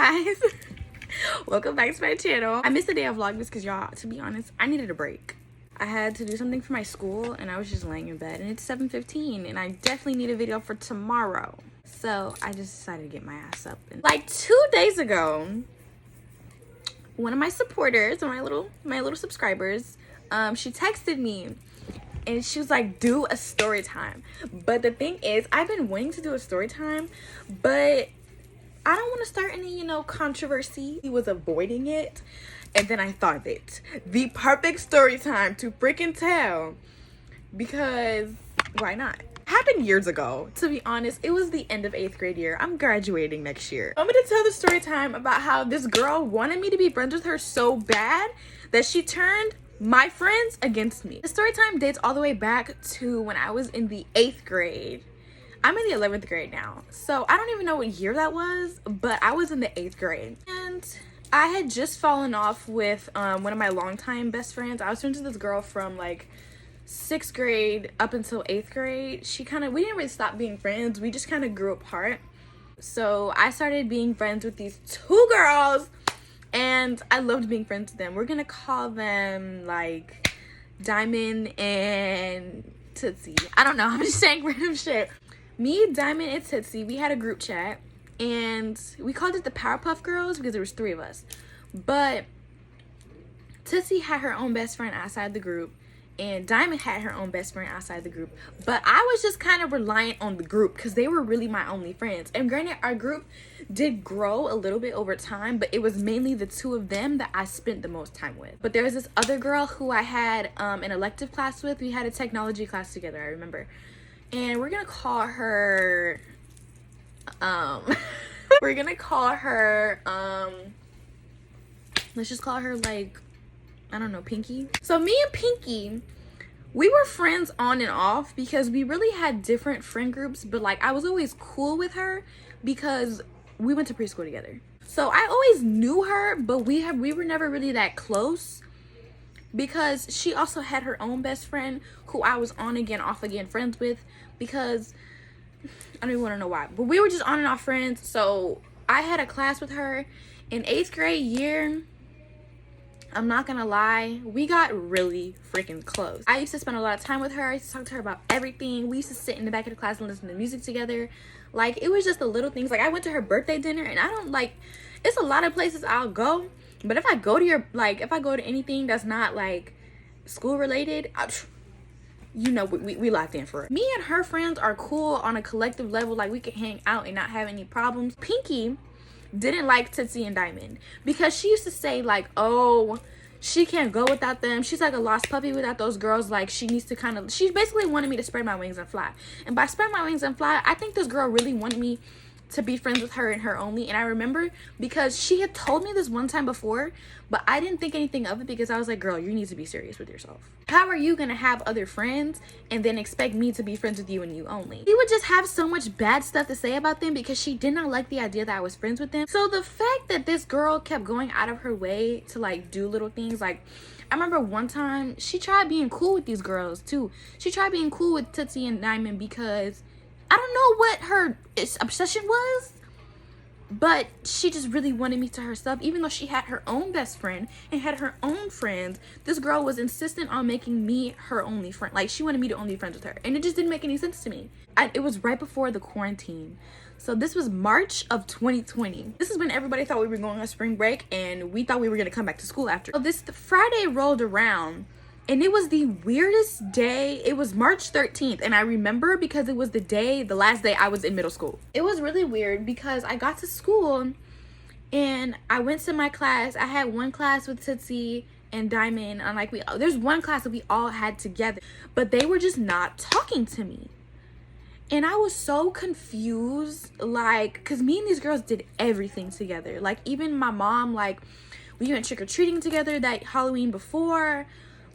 guys. Welcome back to my channel. I missed the day of vlogmas because y'all, to be honest, I needed a break. I had to do something for my school and I was just laying in bed and it's 7:15 and I definitely need a video for tomorrow. So I just decided to get my ass up. And like 2 days ago, one of my supporters, my little subscribers, she texted me and she was like, do a story time. But the thing is, I've been wanting to do a story time, but I don't want to start any, controversy. He was avoiding it. And then I thought of it. The perfect story time to freaking tell. Because why not? It happened years ago. To be honest, it was the end of 8th grade year. I'm graduating next year. I'm going to tell the story time about how this girl wanted me to be friends with her so bad that she turned my friends against me. The story time dates all the way back to when I was in the 8th grade. I'm in the 11th grade now, so I don't even know what year that was, but I was in the 8th grade. And I had just fallen off with one of my longtime best friends. I was friends with this girl from like 6th grade up until 8th grade. We didn't really stop being friends. We just kind of grew apart. So I started being friends with these 2 girls, and I loved being friends with them. We're gonna call them like Diamond and Tootsie. I don't know, I'm just saying random shit. Me, Diamond, and Tootsie, we had a group chat, and we called it the Powerpuff Girls because there was 3 of us. But Tootsie had her own best friend outside the group, and Diamond had her own best friend outside the group. But I was just kind of reliant on the group because they were really my only friends. And granted, our group did grow a little bit over time, but it was mainly the 2 of them that I spent the most time with. But there was this other girl who I had an elective class with. We had a technology class together, I remember. And we're gonna call her let's just call her like, I don't know, Pinky. So me and Pinky, we were friends on and off because we really had different friend groups, but like I was always cool with her because we went to preschool together. So I always knew her, but we were never really that close because she also had her own best friend who I was on again, off again friends with, because I don't even want to know why, but we were just on and off friends. So I had a class with her in 8th grade year. I'm not gonna lie, we got really freaking close. I used to spend a lot of time with her. I used to talk to her about everything. We used to sit in the back of the class and listen to music together. Like, it was just the little things. Like, I went to her birthday dinner, and I don't like, it's a lot of places I'll go, but if I go to anything that's not like school related, we locked in for it. Me and her friends are cool on a collective level. Like, we can hang out and not have any problems. Pinky didn't like Tootsie and Diamond because she used to say like, oh, she can't go without them. She's like a lost puppy without those girls. Like, she needs to she basically wanted me to spread my wings and fly. And by spread my wings and fly, I think this girl really wanted me to be friends with her and her only. And I remember because she had told me this one time before, but I didn't think anything of it because I was like, girl, you need to be serious with yourself. How are you gonna have other friends and then expect me to be friends with you and you only? She would just have so much bad stuff to say about them because she did not like the idea that I was friends with them. So the fact that this girl kept going out of her way to like do little things, like I remember one time she tried being cool with these girls too. She tried being cool with Tootsie and Diamond because I don't know what her obsession was, but she just really wanted me to herself. Even though she had her own best friend and had her own friends, this girl was insistent on making me her only friend. Like, she wanted me to only be friends with her, and it just didn't make any sense to me. It was right before the quarantine. So this was March of 2020. This is when everybody thought we were going on spring break, and we thought we were going to come back to school after. So the Friday rolled around, and it was the weirdest day. It was March 13th, and I remember because it was the last day I was in middle school. It was really weird because I got to school and I went to my class. I had one class with Tootsie and Diamond, and there's one class that we all had together, but they were just not talking to me. And I was so confused, like, because me and these girls did everything together. Like, even my mom, like, we went trick-or-treating together that Halloween before.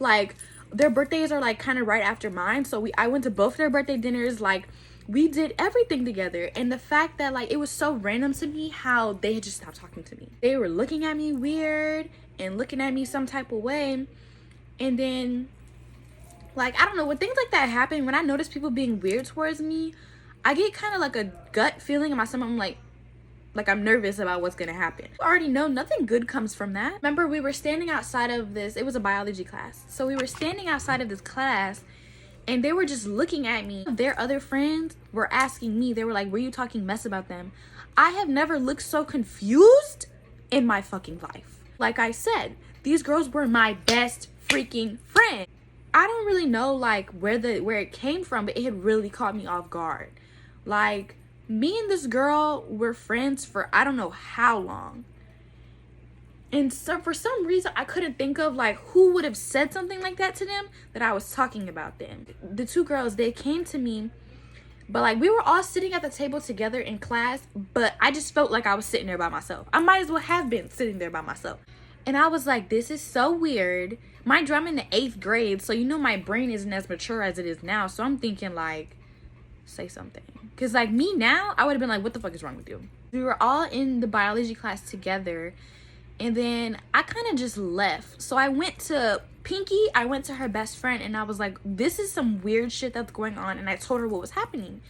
Like, their birthdays are like kind of right after mine, so I went to both their birthday dinners. Like, we did everything together. And the fact that like it was so random to me how they had just stopped talking to me. They were looking at me weird and looking at me some type of way. And then, like, I don't know, when things like that happen, when I notice people being weird towards me, I get kind of like a gut feeling in my stomach. I'm like Like, I'm nervous about what's gonna happen. I already know nothing good comes from that. Remember, we were standing outside of this, it was a biology class. So we were standing outside of this class and they were just looking at me. Their other friends were asking me, they were like, were you talking mess about them? I have never looked so confused in my fucking life. Like I said, these girls were my best freaking friend. I don't really know like where it came from, but it had really caught me off guard. Like, me and this girl were friends for I don't know how long. And so for some reason, I couldn't think of like who would have said something like that to them, that I was talking about them. The two girls, they came to me, but like we were all sitting at the table together in class, but I just felt like I was sitting there by myself. I might as well have been sitting there by myself. And I was like, this is so weird. Mind you, I'm in the 8th grade, so you know my brain isn't as mature as it is now. So I'm thinking like, say something. Because like me now, I would have been like, what the fuck is wrong with you? We were all in the biology class together. And then I kind of just left. So I went to Pinky, I went to her best friend, and I was like, this is some weird shit that's going on. And I told her what was happening.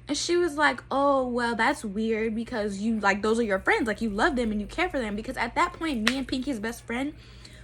And she was like, oh, well, that's weird because you, like, those are your friends. Like, you love them and you care for them. Because at that point, me and Pinky's best friend,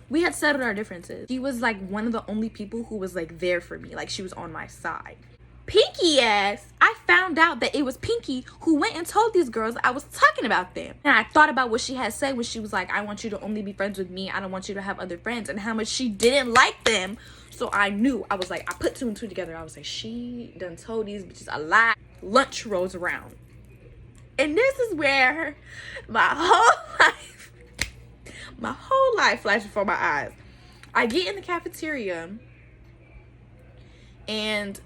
we had settled our differences. She was, like, one of the only people who was, like, there for me. Like, she was on my side. Pinky ass, I found out that it was Pinky who went and told these girls I was talking about them. And I thought about what she had said when she was like, I want you to only be friends with me. I don't want you to have other friends. And how much she didn't like them. So I knew. I was like, I put 2 and 2 together. I was like, she done told these bitches a lie. Lunch rolls around. And this is where my whole life flashed before my eyes. I get in the cafeteria and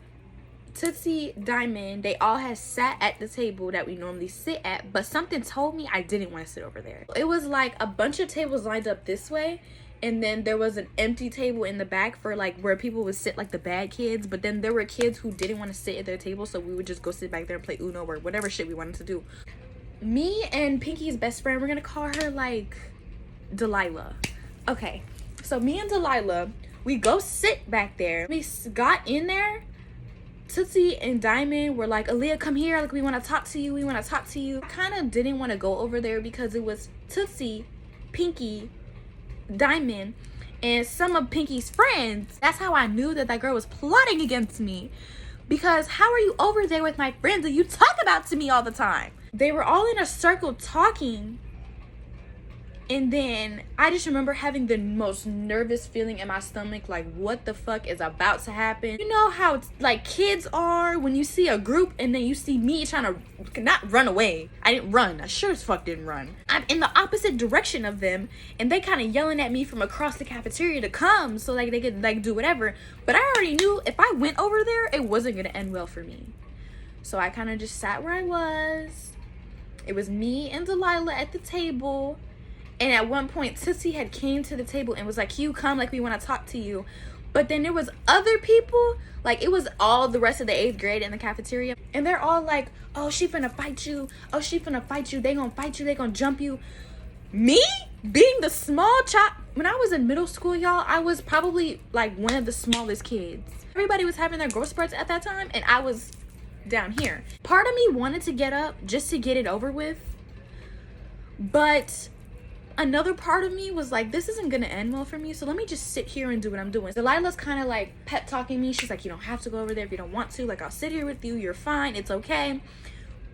Tootsie, Diamond, they all had sat at the table that we normally sit at, but something told me I didn't want to sit over there. It was like a bunch of tables lined up this way, and then there was an empty table in the back for like where people would sit, like the bad kids, but then there were kids who didn't want to sit at their table, so we would just go sit back there and play Uno or whatever shit we wanted to do. Me and Pinky's best friend, we're gonna call her like Delilah. Okay, so me and Delilah, we go sit back there. We got in there. Tootsie and Diamond were like, Aliyah, come here, like we want to talk to you, I kind of didn't want to go over there because it was Tootsie, Pinky, Diamond, and some of Pinky's friends. That's how I knew that girl was plotting against me, because how are you over there with my friends that you talk about to me all the time? They were all in a circle talking. And then I just remember having the most nervous feeling in my stomach, like what the fuck is about to happen. You know how like kids are when you see a group and then you see me trying to not run away. I didn't run. I sure as fuck didn't run. I'm in the opposite direction of them and they kind of yelling at me from across the cafeteria to come so like they could like do whatever. But I already knew if I went over there, it wasn't gonna end well for me. So I kind of just sat where I was. It was me and Delilah at the table. And at one point, Tootsie had came to the table and was like, you come, like we want to talk to you. But then there was other people, like it was all the rest of the 8th grade in the cafeteria. And they're all like, oh, she finna fight you. Oh, she finna fight you. They gonna fight you. They gonna jump you. Me being the small child. When I was in middle school, y'all, I was probably like one of the smallest kids. Everybody was having their growth spurts at that time. And I was down here. Part of me wanted to get up just to get it over with. But another part of me was like, this isn't gonna end well for me, so let me just sit here and do what I'm doing. Delilah's kind of like pep talking me. She's like, you don't have to go over there if you don't want to. Like, I'll sit here with you. You're fine. It's okay.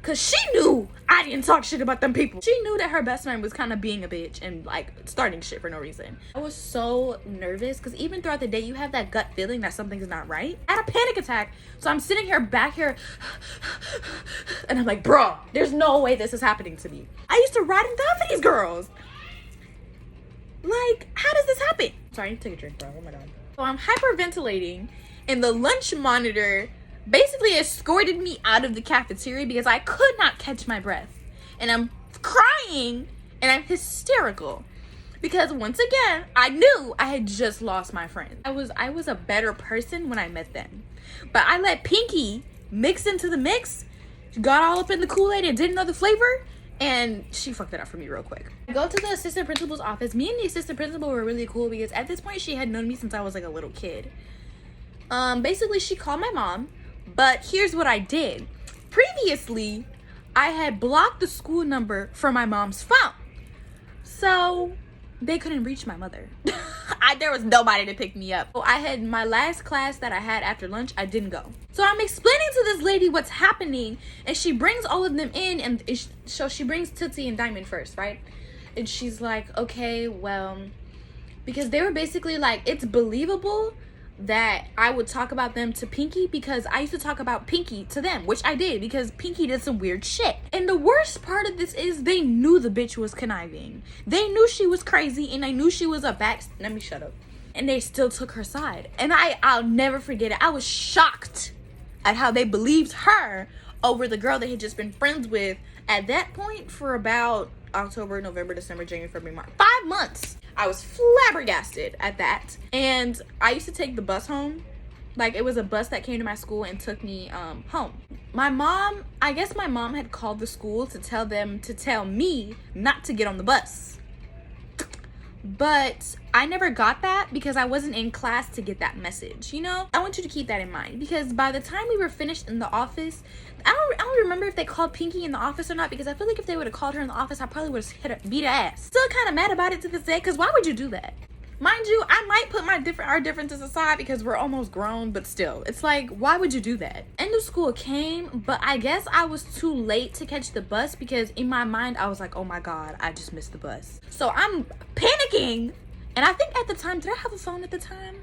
Because she knew I didn't talk shit about them people. She knew that her best friend was kind of being a bitch and like starting shit for no reason. I was so nervous because even throughout the day, you have that gut feeling that something's not right. I had a panic attack. So I'm sitting here back here and I'm like, bro, there's no way this is happening to me. I used to ride and die for these girls. Like, how does this happen? Sorry, I need to take a drink, bro. Oh my god. So I'm hyperventilating, and the lunch monitor basically escorted me out of the cafeteria because I could not catch my breath. And I'm crying, and I'm hysterical. Because once again, I knew I had just lost my friend. I was a better person when I met them. But I let Pinky mix into the mix, got all up in the Kool-Aid and didn't know the flavor. And she fucked it up for me real quick. I go to the assistant principal's office. Me and the assistant principal were really cool because at this point she had known me since I was like a little kid. Basically she called my mom, but here's what I did. Previously, I had blocked the school number from my mom's phone. So they couldn't reach my mother. There was nobody to pick me up. So I had my last class that I had after lunch, I didn't go. So I'm explaining to this lady what's happening, and she brings all of them in, and so she brings Tootsie and Diamond first, right? And she's like, okay, well, because they were basically like, it's believable that I would talk about them to Pinky because I used to talk about Pinky to them, which I did because Pinky did some weird shit. And the worst part of this is they knew the bitch was conniving. They knew she was crazy, and they knew she was a let me shut up. And they still took her side. And I'll never forget it. I was shocked at how they believed her over the girl they had just been friends with at that point for about October, November, December, January, February, March. 5 months. I was flabbergasted at that. And I used to take the bus home. Like, it was a bus that came to my school and took me home. I guess my mom had called the school to tell them to tell me not to get on the bus. But I never got that because I wasn't in class to get that message, you know? I want you to keep that in mind because by the time we were finished in the office, I don't remember if they called Pinky in the office or not, because I feel like if they would have called her in the office, I probably would have beat her ass. Still kind of mad about it to this day, because why would you do that? Mind you, I might put our differences aside because we're almost grown, but still, it's like, why would you do that? End of school came, but I guess I was too late to catch the bus because in my mind, I was like, oh my God, I just missed the bus. So I'm panicking. And I think at the time, did I have a phone at the time?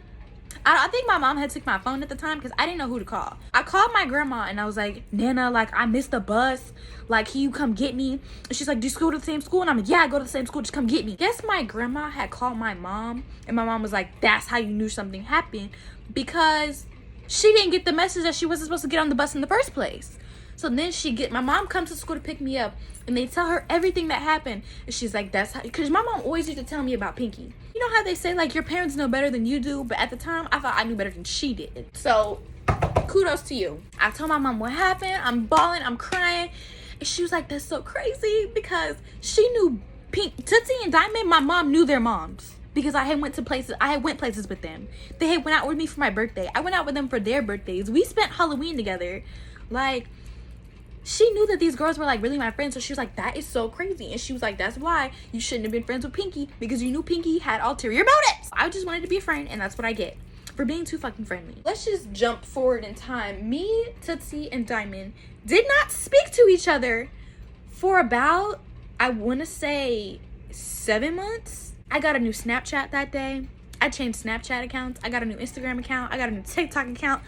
I think my mom had took my phone at the time because I didn't know who to call. I called my grandma and I was like, Nana, like, I missed the bus. Like, can you come get me? And she's like, do you go to the same school? And I'm like, yeah, I go to the same school. Just come get me. Guess my grandma had called my mom. And my mom was like, that's how you knew something happened. Because she didn't get the message that she wasn't supposed to get on the bus in the first place. So then my mom comes to school to pick me up. And they tell her everything that happened. And she's like, that's how, because my mom always used to tell me about Pinky. You know how they say, like, your parents know better than you do? But at the time, I thought I knew better than she did. So, kudos to you. I told my mom what happened. I'm bawling. I'm crying. And she was like, that's so crazy. Because she knew Tootsie and Diamond, my mom knew their moms. Because I had went places with them. They had went out with me for my birthday. I went out with them for their birthdays. We spent Halloween together. Like, she knew that these girls were like really my friends, so she was like, that is so crazy. And she was like, that's why you shouldn't have been friends with Pinky, because you knew Pinky had ulterior motives. I just wanted to be a friend, and that's what I get for being too fucking friendly. Let's just jump forward in time. Me, Tootsie, and Diamond did not speak to each other for about, I want to say 7 months. I got a new Snapchat that day. I changed Snapchat accounts. I got a new Instagram account. I got a new TikTok account.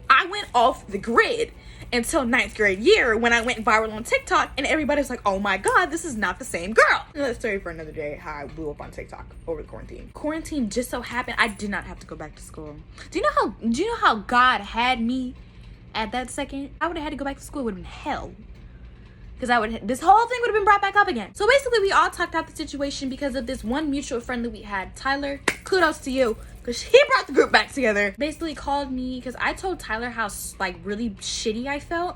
I went off the grid until 9th grade year when I went viral on TikTok, and everybody's like, oh my God, this is not the same girl. Another story for another day, how I blew up on TikTok over the quarantine. Quarantine just so happened I did not have to go back to school. Do you know how God had me at that second? I would have had to go back to school. It would have been hell. Because this whole thing would have been brought back up again. So basically, we all talked out the situation because of this one mutual friend that we had. Tyler, kudos to you, because he brought the group back together. Basically called me because I told Tyler how like really shitty I felt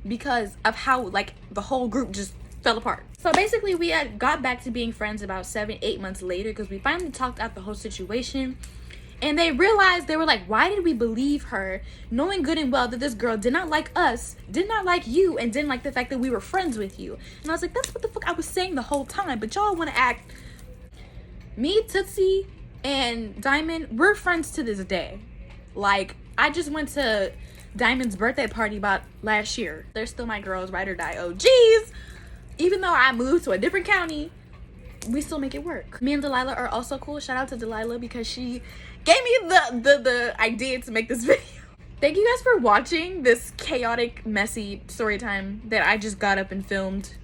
because of how like the whole group just fell apart. So basically, we had got back to being friends about 7-8 months later because we finally talked out the whole situation. And they realized, they were like, why did we believe her, knowing good and well that this girl did not like us, did not like you, and didn't like the fact that we were friends with you? And I was like, that's what the fuck I was saying the whole time, but y'all want to act. Me, Tootsie, and Diamond, we're friends to this day. Like, I just went to Diamond's birthday party about last year. They're still my girls, ride or die OGs. Even though I moved to a different county, we still make it work. Me and Delilah are also cool. Shout out to Delilah because she gave me the idea to make this video. Thank you guys for watching this chaotic, messy story time that I just got up and filmed.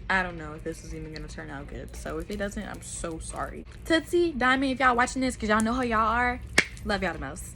I don't know if this is even gonna turn out good. So if it doesn't, I'm so sorry. Tootsie, Diamond, if y'all watching this, because y'all know who y'all are, love y'all the most.